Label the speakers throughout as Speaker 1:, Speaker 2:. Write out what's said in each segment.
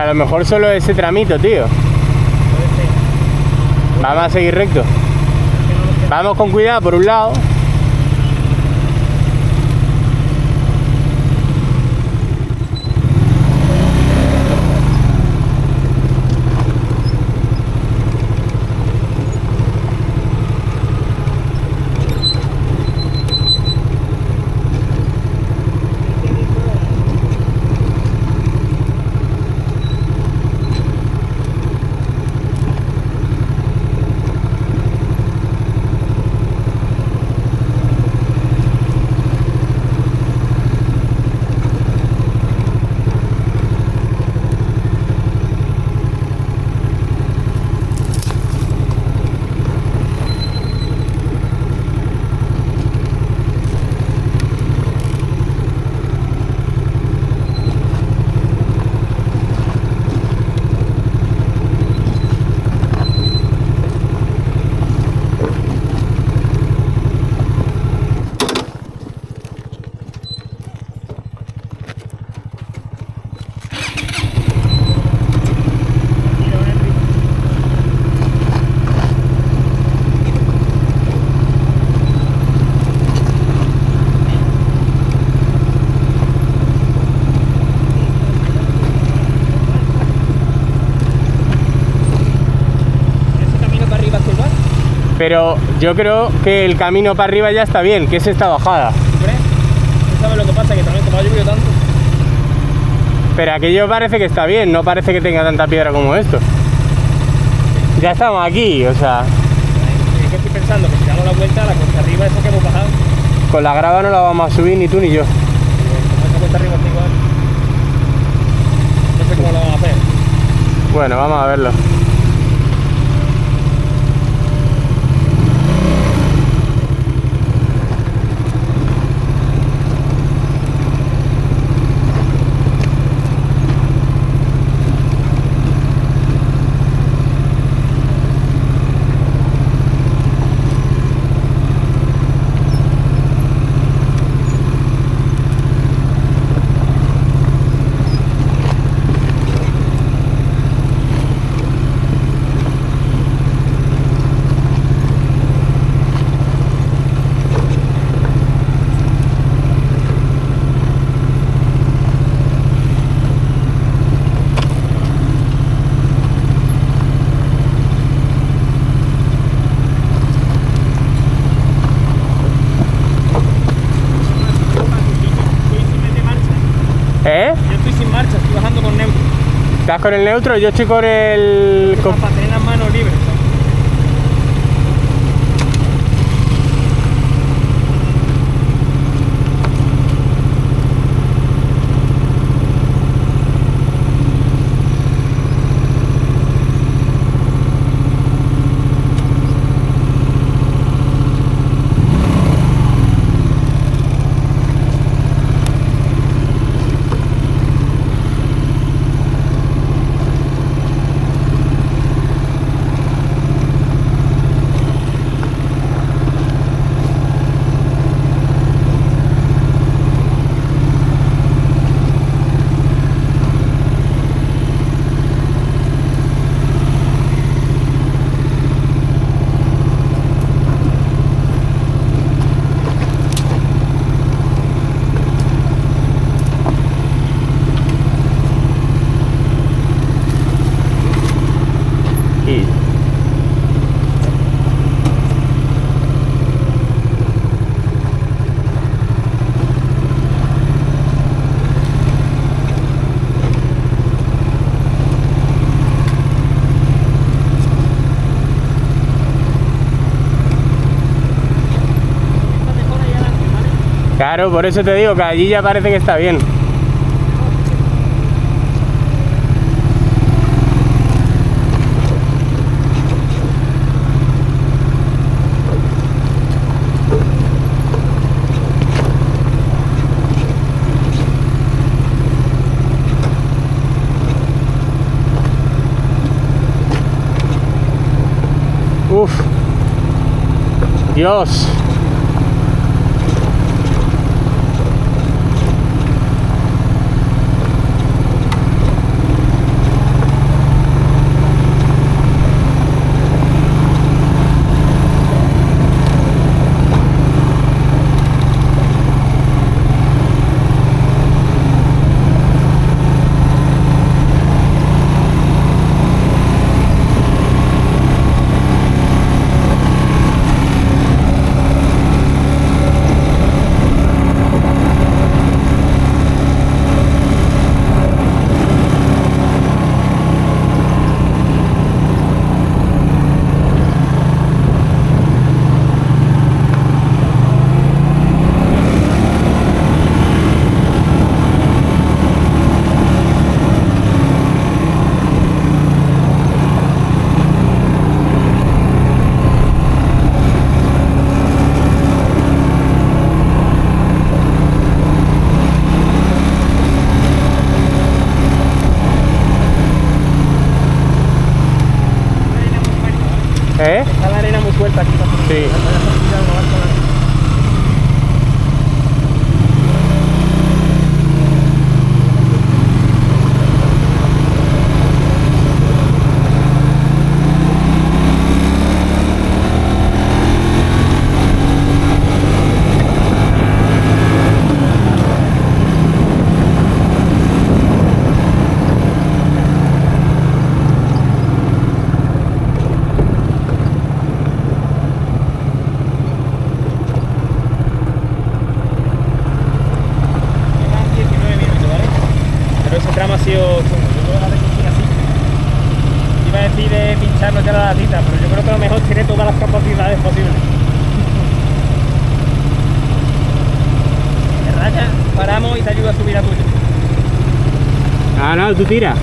Speaker 1: lo mejor solo ese tramito, tío. Vamos a seguir recto. Vamos con cuidado por un lado. Pero yo creo que el camino para arriba ya está bien, que es esta bajada.
Speaker 2: ¿Tú crees? ¿Sabes lo que pasa? Que también como ha llovido tanto.
Speaker 1: Pero aquello parece que está bien, no parece que tenga tanta piedra como esto. Ya estamos aquí, o sea...
Speaker 2: Es que estoy pensando que si damos la vuelta a la cuesta arriba esa que hemos bajado.
Speaker 1: Con la grava no la vamos a subir ni tú ni yo.
Speaker 2: Como esa cuesta arriba está igual. No sé cómo lo vamos a hacer.
Speaker 1: Bueno, vamos a verlo.
Speaker 2: Yo estoy sin marcha, estoy bajando con neutro.
Speaker 1: ¿Estás con el neutro? Yo estoy con el...
Speaker 2: Para tener las manos libres.
Speaker 1: Claro, por eso te digo que allí ya parece que está bien. Uf. Dios.
Speaker 2: vuelta aquí.
Speaker 1: Sí.
Speaker 2: De pincharnos ya la latita, pero yo creo que a lo mejor tiene todas las capacidades posibles. Te raya, paramos y te ayuda a subir a tuyo.
Speaker 1: Ah, no, tú tira.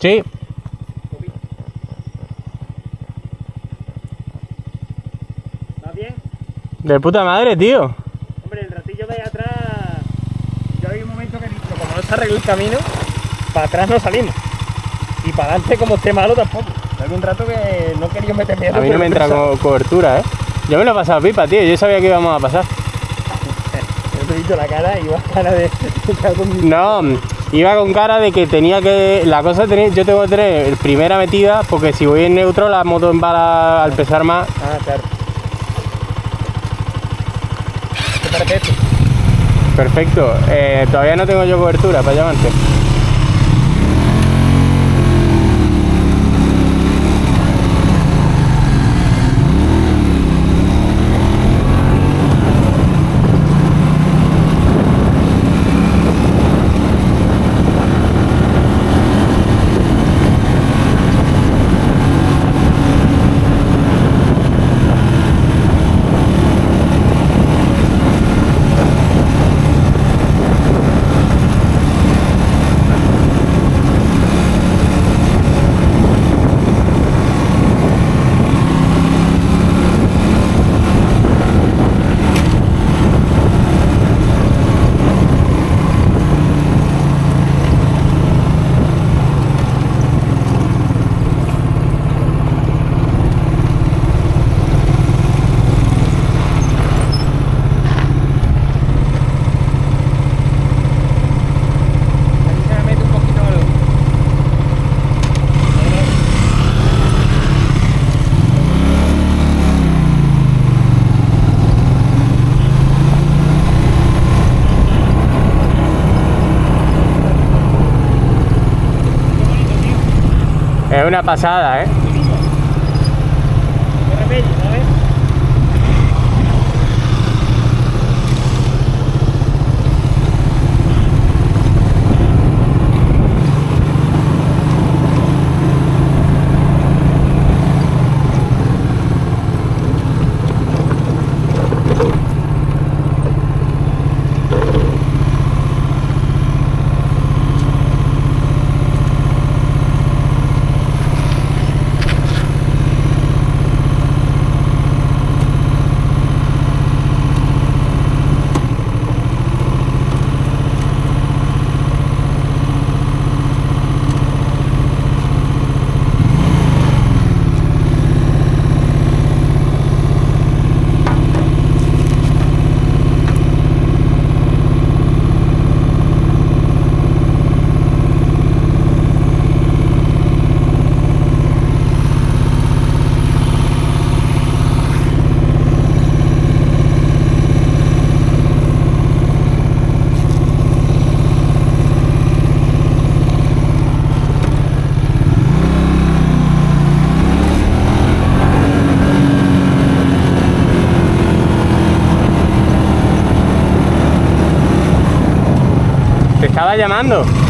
Speaker 1: Sí.
Speaker 2: ¿Vas bien?
Speaker 1: De puta madre, tío.
Speaker 2: Hombre, el ratillo de ahí atrás, yo hay un momento que he dicho, como no se arregló el camino, para atrás no salimos. Y para adelante, como esté malo, tampoco. Hay un rato que no quería meter miedo.
Speaker 1: A mí no me entra cobertura, ¿eh? Yo me lo he pasado pipa, tío. Yo sabía que íbamos a pasar.
Speaker 2: Yo te he visto la cara y ibas cara de...
Speaker 1: No, iba con cara de que tenía que... La cosa es yo tengo que tener primera metida, porque si voy en neutro la moto embala al pesar más.
Speaker 2: Ah, claro. ¿Qué parece esto?
Speaker 1: Perfecto. Todavía no tengo yo cobertura para llamarte. Es una pasada, ¿eh?
Speaker 2: Qué remedio, ¿sabes?
Speaker 1: Te estaba llamando.